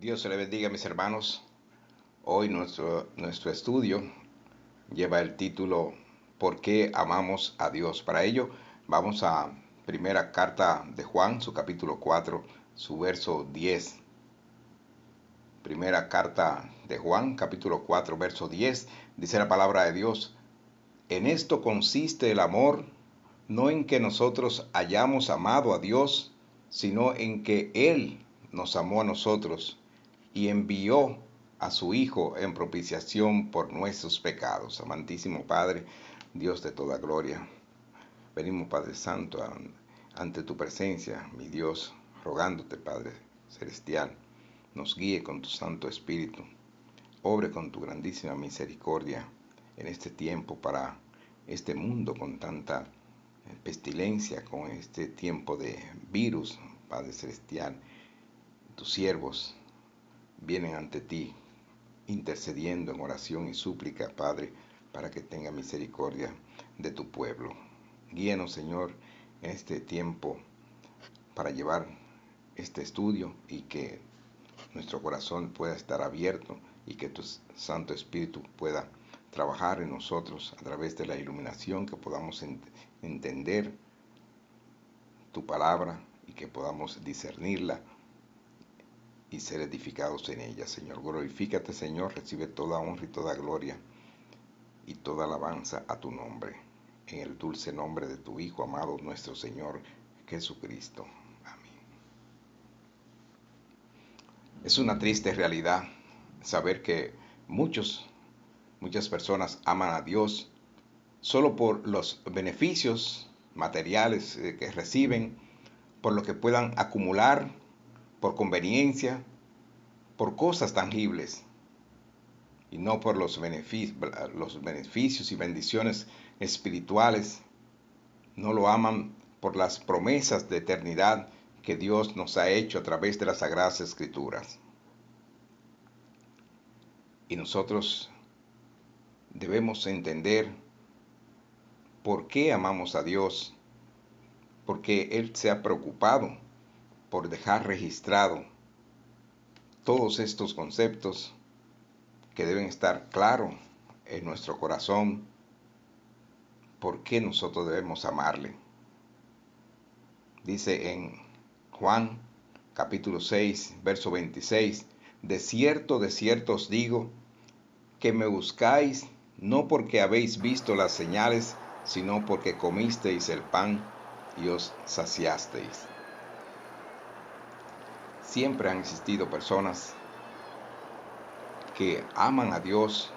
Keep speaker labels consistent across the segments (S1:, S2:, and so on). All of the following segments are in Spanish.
S1: Dios se le bendiga, mis hermanos. Hoy nuestro estudio lleva el título ¿Por qué amamos a Dios? Para ello vamos a primera carta de Juan, su capítulo 4, su verso 10. Primera carta de Juan, capítulo 4, verso 10, dice la palabra de Dios: En esto consiste el amor, no en que nosotros hayamos amado a Dios, sino en que Él nos amó a nosotros y envió a su Hijo en propiciación por nuestros pecados. Amantísimo Padre, Dios de toda gloria, venimos, Padre Santo, ante tu presencia, mi Dios, rogándote, Padre Celestial, nos guíe con tu Santo Espíritu, obre con tu grandísima misericordia en este tiempo para este mundo con tanta pestilencia, con este tiempo de virus, Padre Celestial. Tus siervos vienen ante ti, intercediendo en oración y súplica, Padre, para que tenga misericordia de tu pueblo. Guíanos, Señor, en este tiempo para llevar este estudio y que nuestro corazón pueda estar abierto y que tu Santo Espíritu pueda trabajar en nosotros a través de la iluminación, que podamos entender tu palabra y que podamos discernirla y ser edificados en ella, Señor. Glorifícate, Señor, recibe toda honra y toda gloria y toda alabanza a tu nombre, en el dulce nombre de tu Hijo amado, nuestro Señor Jesucristo. Amén. Es una triste realidad saber que muchas personas aman a Dios solo por los beneficios materiales que reciben, por lo que puedan acumular, por conveniencia, por cosas tangibles, y no por los beneficios y bendiciones espirituales. No lo aman por las promesas de eternidad que Dios nos ha hecho a través de las Sagradas Escrituras. Y nosotros debemos entender por qué amamos a Dios, porque Él se ha preocupado por dejar registrado todos estos conceptos que deben estar claros en nuestro corazón, por qué nosotros debemos amarle. Dice en Juan capítulo 6, verso 26, de cierto os digo, que me buscáis no porque habéis visto las señales, sino porque comisteis el pan y os saciasteis. Siempre han existido personas que aman a Dios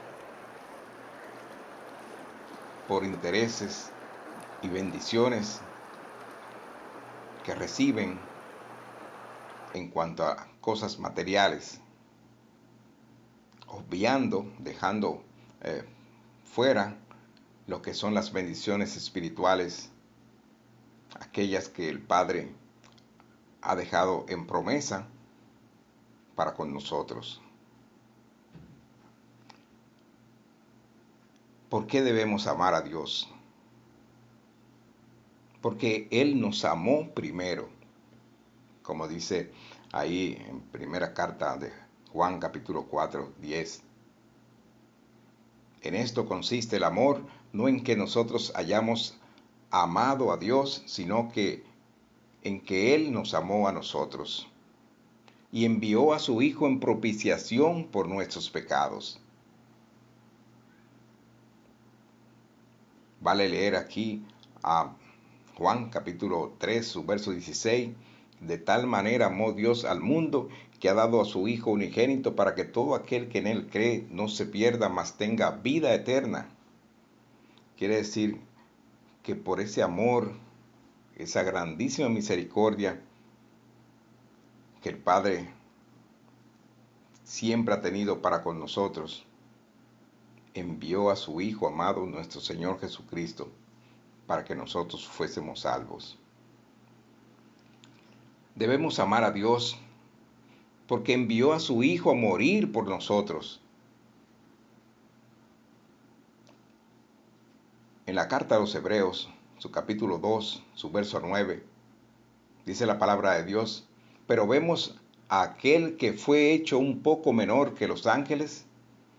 S1: por intereses y bendiciones que reciben en cuanto a cosas materiales, obviando, dejando fuera lo que son las bendiciones espirituales, aquellas que el Padre ha dejado en promesa para con nosotros. ¿Por qué debemos amar a Dios? Porque Él nos amó primero, como dice ahí en primera carta de Juan capítulo 4, 10. En esto consiste el amor, no en que nosotros hayamos amado a Dios, sino que en que Él nos amó a nosotros y envió a su Hijo en propiciación por nuestros pecados. Vale leer aquí a Juan capítulo 3, su verso 16. De tal manera amó Dios al mundo que ha dado a su Hijo unigénito para que todo aquel que en Él cree no se pierda, mas tenga vida eterna. Quiere decir que por ese amor, esa grandísima misericordia que el Padre siempre ha tenido para con nosotros, envió a su Hijo amado, nuestro Señor Jesucristo, para que nosotros fuésemos salvos. Debemos amar a Dios porque envió a su Hijo a morir por nosotros. En la carta a los Hebreos, su capítulo 2, su verso 9, dice la palabra de Dios: pero vemos a aquel que fue hecho un poco menor que los ángeles,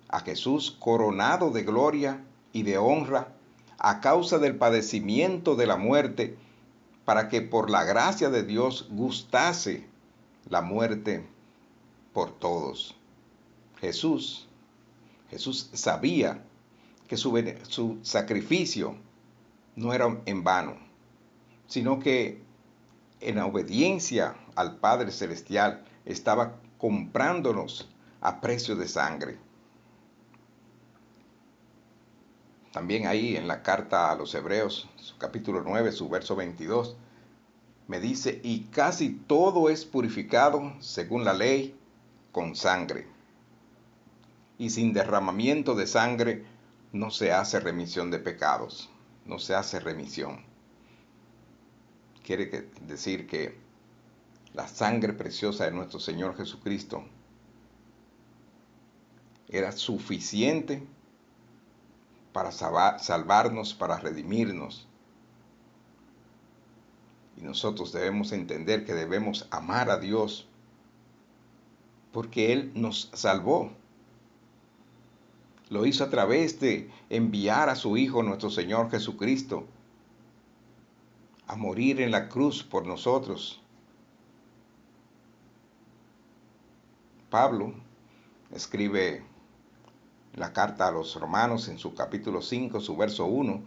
S1: a Jesús coronado de gloria y de honra a causa del padecimiento de la muerte, para que por la gracia de Dios gustase la muerte por todos. Jesús sabía que su sacrificio no era en vano, sino que en obediencia al Padre Celestial estaba comprándonos a precio de sangre. También ahí en la carta a los Hebreos, su capítulo 9, su verso 22, me dice, y casi todo es purificado según la ley con sangre. Y sin derramamiento de sangre no se hace remisión de pecados, no se hace remisión. Quiere decir que la sangre preciosa de nuestro Señor Jesucristo era suficiente para salvarnos, para redimirnos. Y nosotros debemos entender que debemos amar a Dios porque Él nos salvó. Lo hizo a través de enviar a su Hijo, nuestro Señor Jesucristo, a morir en la cruz por nosotros. Pablo escribe la carta a los Romanos en su capítulo 5, su verso 1,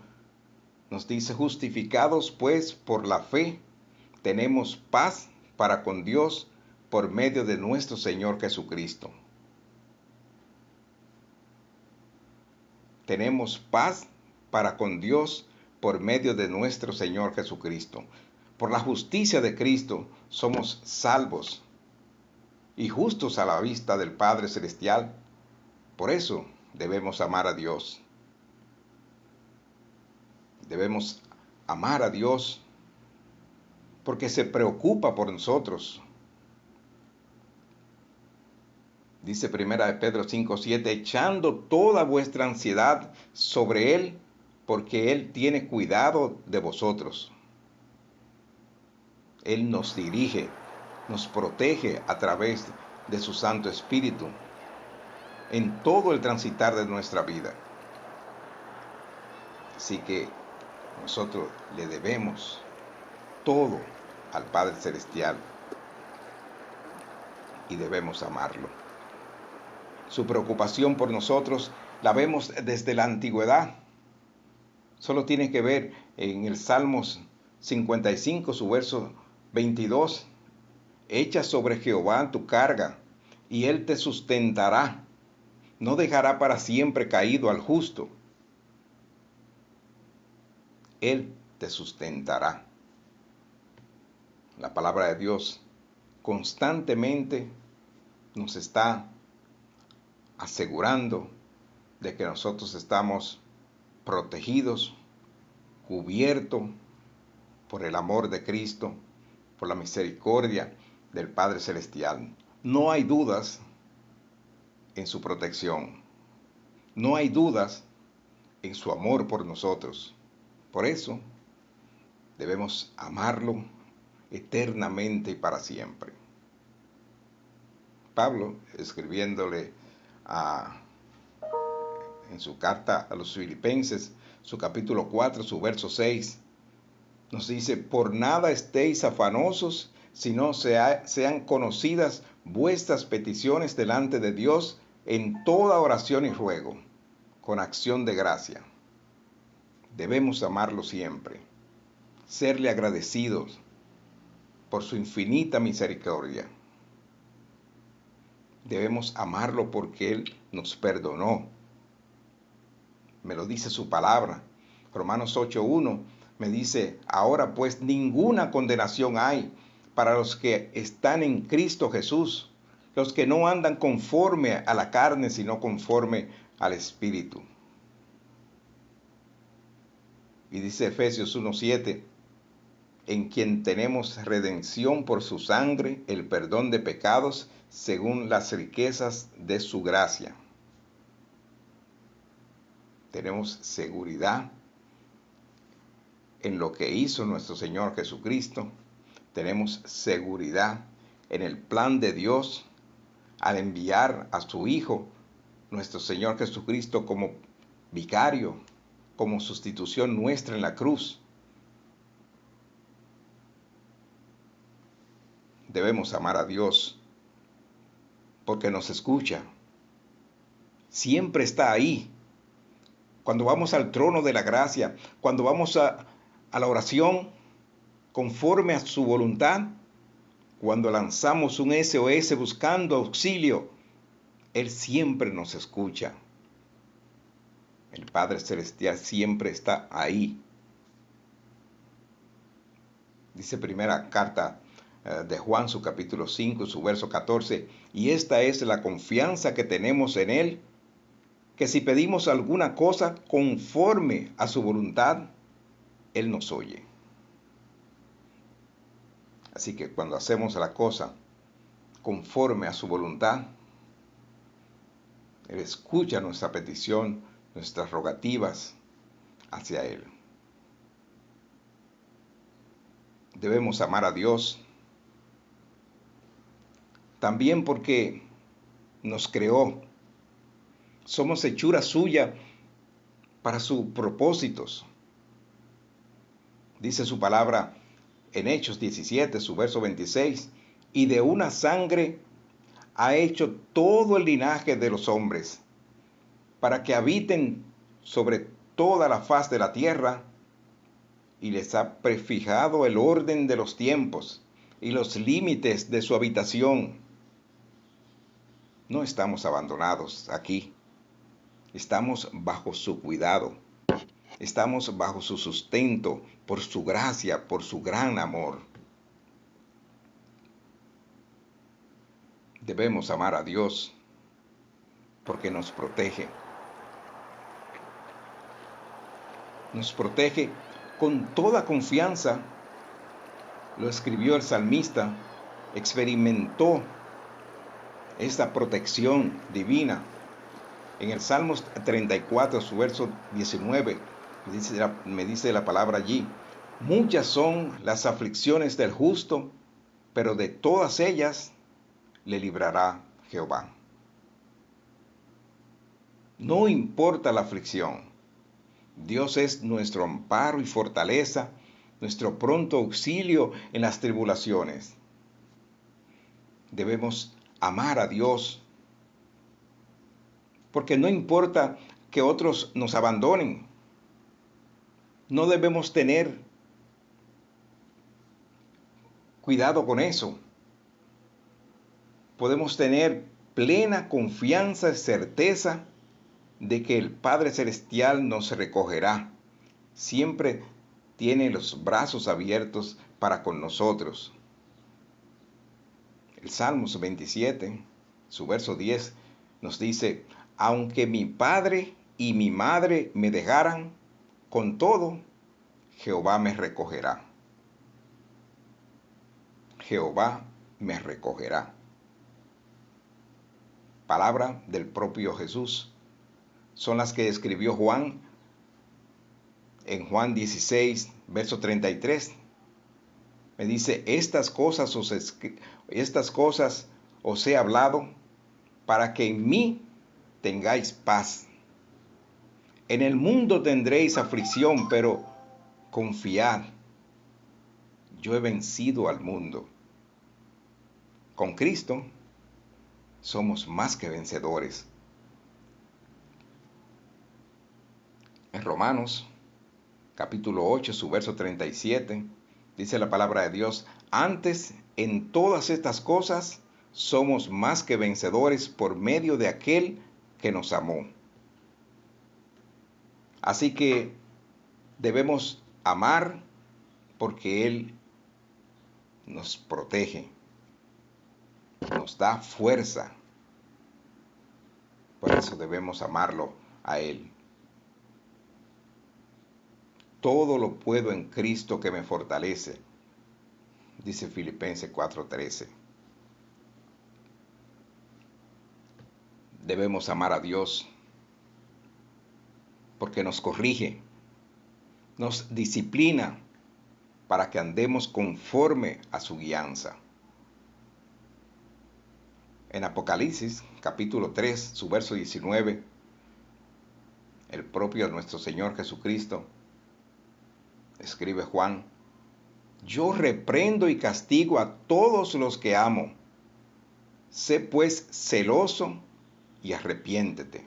S1: nos dice, justificados pues por la fe, tenemos paz para con Dios por medio de nuestro Señor Jesucristo. Tenemos paz para con Dios por medio de nuestro Señor Jesucristo. Por la justicia de Cristo somos salvos y justos a la vista del Padre Celestial. Por eso debemos amar a Dios. Debemos amar a Dios porque se preocupa por nosotros. Dice Primera de Pedro 5:7, echando toda vuestra ansiedad sobre Él, porque Él tiene cuidado de vosotros. Él nos dirige, nos protege a través de su Santo Espíritu en todo el transitar de nuestra vida. Así que nosotros le debemos todo al Padre Celestial y debemos amarlo. Su preocupación por nosotros la vemos desde la antigüedad. Solo tiene que ver en el Salmos 55, su verso 22. Echa sobre Jehová tu carga, y Él te sustentará. No dejará para siempre caído al justo. Él te sustentará. La palabra de Dios constantemente nos está asegurando de que nosotros estamos protegidos, cubiertos por el amor de Cristo, por la misericordia del Padre Celestial. No hay dudas en su protección. No hay dudas en su amor por nosotros. Por eso debemos amarlo eternamente y para siempre. Pablo, escribiéndole en su carta a los Filipenses, su capítulo 4, su verso 6, nos dice, por nada estéis afanosos, sino sean conocidas vuestras peticiones delante de Dios en toda oración y ruego, con acción de gracia. Debemos amarlo siempre, serle agradecidos por su infinita misericordia. Debemos amarlo porque Él nos perdonó. Me lo dice su palabra. Romanos 8:1 me dice, ahora pues ninguna condenación hay para los que están en Cristo Jesús, los que no andan conforme a la carne, sino conforme al Espíritu. Y dice Efesios 1:7, en quien tenemos redención por su sangre, el perdón de pecados, según las riquezas de su gracia. Tenemos seguridad en lo que hizo nuestro Señor Jesucristo. Tenemos seguridad en el plan de Dios al enviar a su Hijo, nuestro Señor Jesucristo, como vicario, como sustitución nuestra en la cruz. Debemos amar a Dios porque nos escucha. Siempre está ahí. Cuando vamos al trono de la gracia, cuando vamos a la oración conforme a su voluntad, cuando lanzamos un SOS buscando auxilio, Él siempre nos escucha. El Padre Celestial siempre está ahí. Dice primera carta de Juan, su capítulo 5, su verso 14, y esta es la confianza que tenemos en Él, que si pedimos alguna cosa conforme a su voluntad, Él nos oye. Así que cuando hacemos la cosa conforme a su voluntad, Él escucha nuestra petición, nuestras rogativas hacia Él. Debemos amar a Dios también porque nos creó. Somos hechura suya para sus propósitos. Dice su palabra en Hechos 17, su verso 26, y de una sangre ha hecho todo el linaje de los hombres, para que habiten sobre toda la faz de la tierra, y les ha prefijado el orden de los tiempos y los límites de su habitación. No estamos abandonados aquí. Estamos bajo su cuidado. Estamos bajo su sustento, por su gracia, por su gran amor. Debemos amar a Dios porque nos protege. Nos protege con toda confianza. Lo escribió el salmista, experimentó esta protección divina. En el Salmos 34, su verso 19, me dice la palabra allí, muchas son las aflicciones del justo, pero de todas ellas le librará Jehová. No importa la aflicción, Dios es nuestro amparo y fortaleza, nuestro pronto auxilio en las tribulaciones. Debemos amar a Dios, porque no importa que otros nos abandonen, no debemos tener cuidado con eso. Podemos tener plena confianza y certeza de que el Padre Celestial nos recogerá. Siempre tiene los brazos abiertos para con nosotros. El Salmos 27, su verso 10, nos dice, aunque mi padre y mi madre me dejaran, con todo, Jehová me recogerá. Jehová me recogerá. Palabra del propio Jesús. Son las que escribió Juan en Juan 16, verso 33. Me dice, estas cosas os he hablado para que en mí tengáis paz. En el mundo tendréis aflicción, pero confiad, yo he vencido al mundo. Con Cristo somos más que vencedores. En Romanos, capítulo 8, su verso 37, dice la palabra de Dios, antes en todas estas cosas somos más que vencedores por medio de aquel que nos amó. Así que debemos amar porque Él nos protege, nos da fuerza. Por eso debemos amarlo a Él. Todo lo puedo en Cristo que me fortalece, dice Filipenses 4:13. Debemos amar a Dios porque nos corrige, nos disciplina para que andemos conforme a su guianza. En Apocalipsis, capítulo 3, su verso 19, el propio nuestro Señor Jesucristo, escribe Juan: yo reprendo y castigo a todos los que amo. Sé pues celoso y arrepiéntete.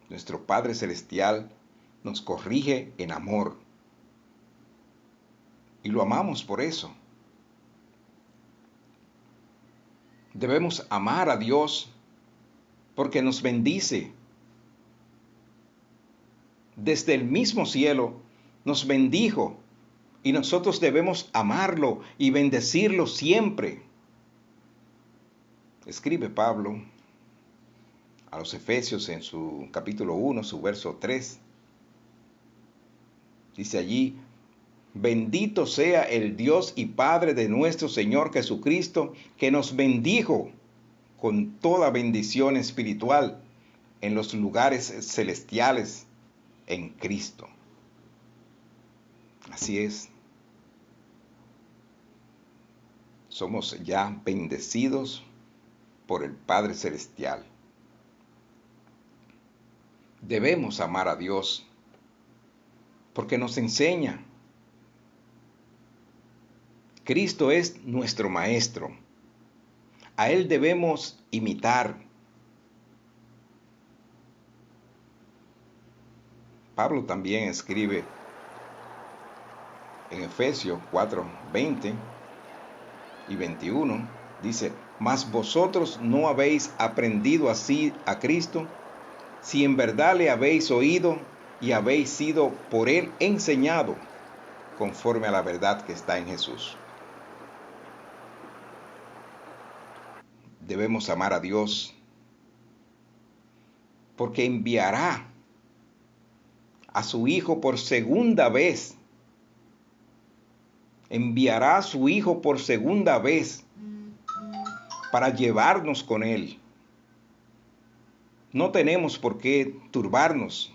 S1: Nuestro Padre Celestial nos corrige en amor. Y lo amamos por eso. Debemos amar a Dios porque nos bendice. Desde el mismo cielo nos bendijo y nosotros debemos amarlo y bendecirlo siempre. Escribe Pablo a los Efesios en su capítulo 1, su verso 3. Dice allí: bendito sea el Dios y Padre de nuestro Señor Jesucristo, que nos bendijo con toda bendición espiritual en los lugares celestiales en Cristo. Así es. Somos ya bendecidos por el Padre Celestial. Debemos amar a Dios porque nos enseña. Cristo es nuestro Maestro. A Él debemos imitar. Pablo también escribe en Efesios 4, 20 y 21, dice: mas vosotros no habéis aprendido así a Cristo, si en verdad le habéis oído y habéis sido por Él enseñado, conforme a la verdad que está en Jesús. Debemos amar a Dios porque enviará a su Hijo por segunda vez. Enviará a su Hijo por segunda vez para llevarnos con Él. No tenemos por qué turbarnos.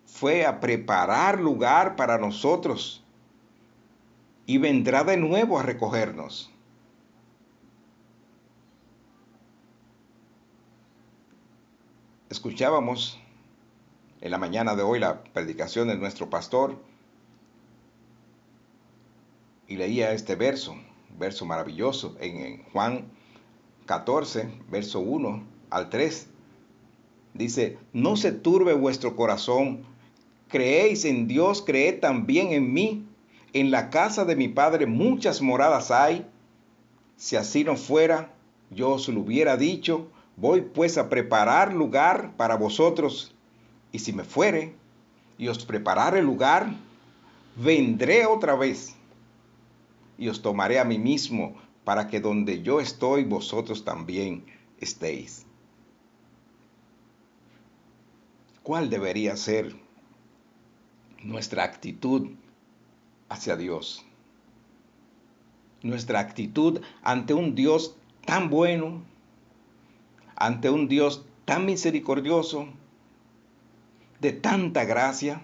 S1: Fue a preparar lugar para nosotros y vendrá de nuevo a recogernos. Escuchábamos en la mañana de hoy la predicación de nuestro pastor y leía este verso maravilloso en Juan 14, verso 1 al 3. Dice: no se turbe vuestro corazón, creéis en Dios, creed también en mí. En la casa de mi Padre muchas moradas hay. Si así no fuera, yo os lo hubiera dicho. Voy pues a preparar lugar para vosotros. Y si me fuere y os preparare lugar, vendré otra vez y os tomaré a mí mismo, para que donde yo estoy, vosotros también estéis. ¿Cuál debería ser nuestra actitud hacia Dios? Nuestra actitud ante un Dios tan bueno, ante un Dios tan misericordioso, de tanta gracia.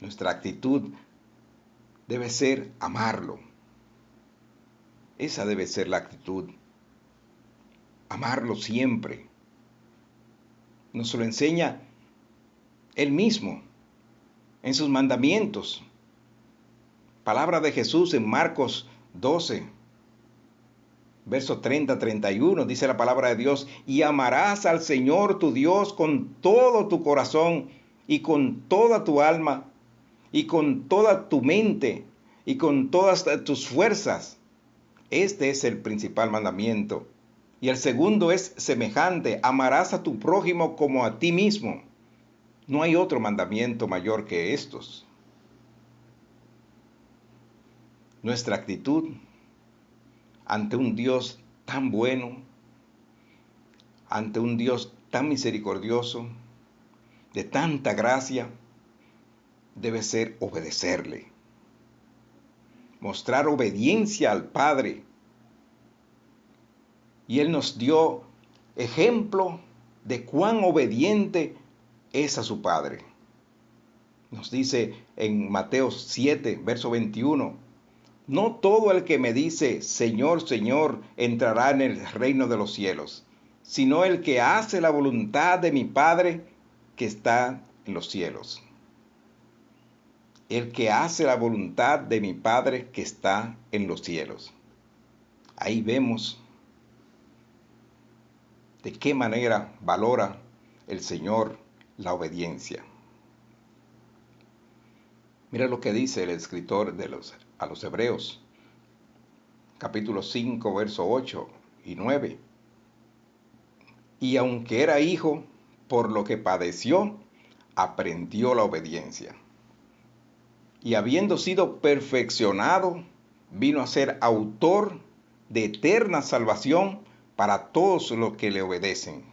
S1: Nuestra actitud debe ser amarlo. Esa debe ser la actitud. Amarlo siempre. Nos lo enseña Él mismo en sus mandamientos. Palabra de Jesús en Marcos 12, verso 30-31, dice la palabra de Dios: y amarás al Señor tu Dios con todo tu corazón y con toda tu alma y con toda tu mente y con todas tus fuerzas. Este es el principal mandamiento. Y el segundo es semejante: amarás a tu prójimo como a ti mismo. No hay otro mandamiento mayor que estos. Nuestra actitud ante un Dios tan bueno, ante un Dios tan misericordioso, de tanta gracia, debe ser obedecerle. Mostrar obediencia al Padre. Y Él nos dio ejemplo de cuán obediente es a su Padre. Nos dice en Mateo 7, verso 21: No todo el que me dice, Señor, Señor, entrará en el reino de los cielos, sino el que hace la voluntad de mi Padre que está en los cielos. El que hace la voluntad de mi Padre que está en los cielos. Ahí vemos de qué manera valora el Señor la obediencia. Mira lo que dice el escritor a los Hebreos, capítulo 5, verso 8 y 9. Y aunque era hijo, por lo que padeció, aprendió la obediencia. Y habiendo sido perfeccionado, vino a ser autor de eterna salvación para todos los que le obedecen.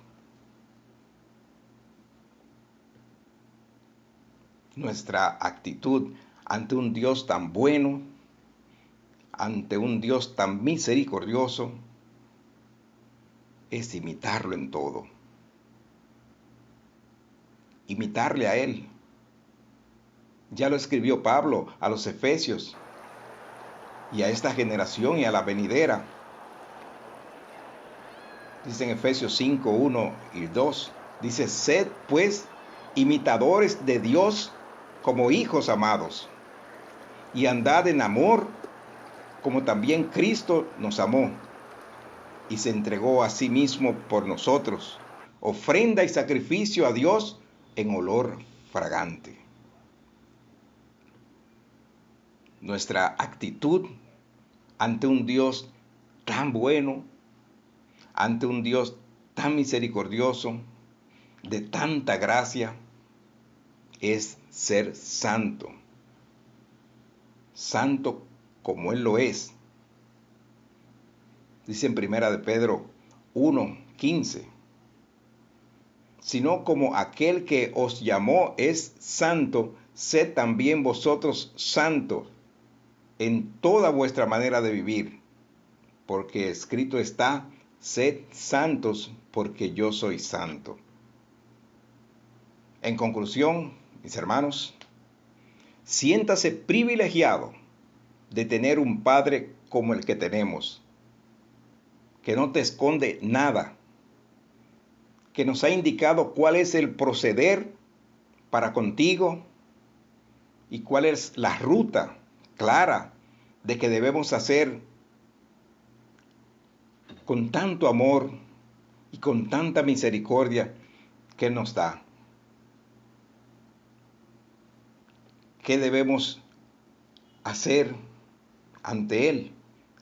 S1: Nuestra actitud ante un Dios tan bueno, ante un Dios tan misericordioso, es imitarlo en todo. Imitarle a Él. Ya lo escribió Pablo a los Efesios y a esta generación y a la venidera. Dice en Efesios 5, 1 y 2, dice, sed pues imitadores de Dios como hijos amados, y andad en amor como también Cristo nos amó, y se entregó a sí mismo por nosotros, ofrenda y sacrificio a Dios en olor fragante. Nuestra actitud ante un Dios tan bueno, ante un Dios tan misericordioso, de tanta gracia, es ser santo. Santo como Él lo es. Dice en Primera de Pedro 1:15, sino como aquel que os llamó es santo, sed también vosotros santos en toda vuestra manera de vivir, porque escrito está, sed santos porque yo soy santo. En conclusión, mis hermanos, siéntase privilegiado de tener un Padre como el que tenemos, que no te esconde nada, que nos ha indicado cuál es el proceder para contigo y cuál es la ruta clara de que debemos hacer con tanto amor y con tanta misericordia que nos da. ¿Qué debemos hacer ante Él?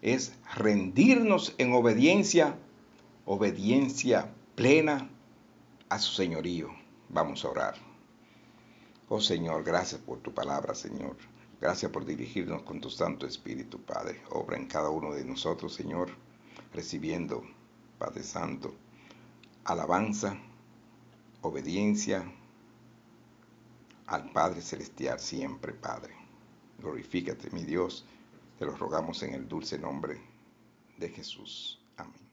S1: Es rendirnos en obediencia, obediencia plena a su señorío. Vamos a orar. Oh Señor, gracias por tu palabra, Señor. Gracias por dirigirnos con tu Santo Espíritu, Padre. Obra en cada uno de nosotros, Señor, recibiendo, Padre Santo, alabanza, obediencia al Padre Celestial siempre, Padre. Glorifícate, mi Dios, te lo rogamos en el dulce nombre de Jesús. Amén.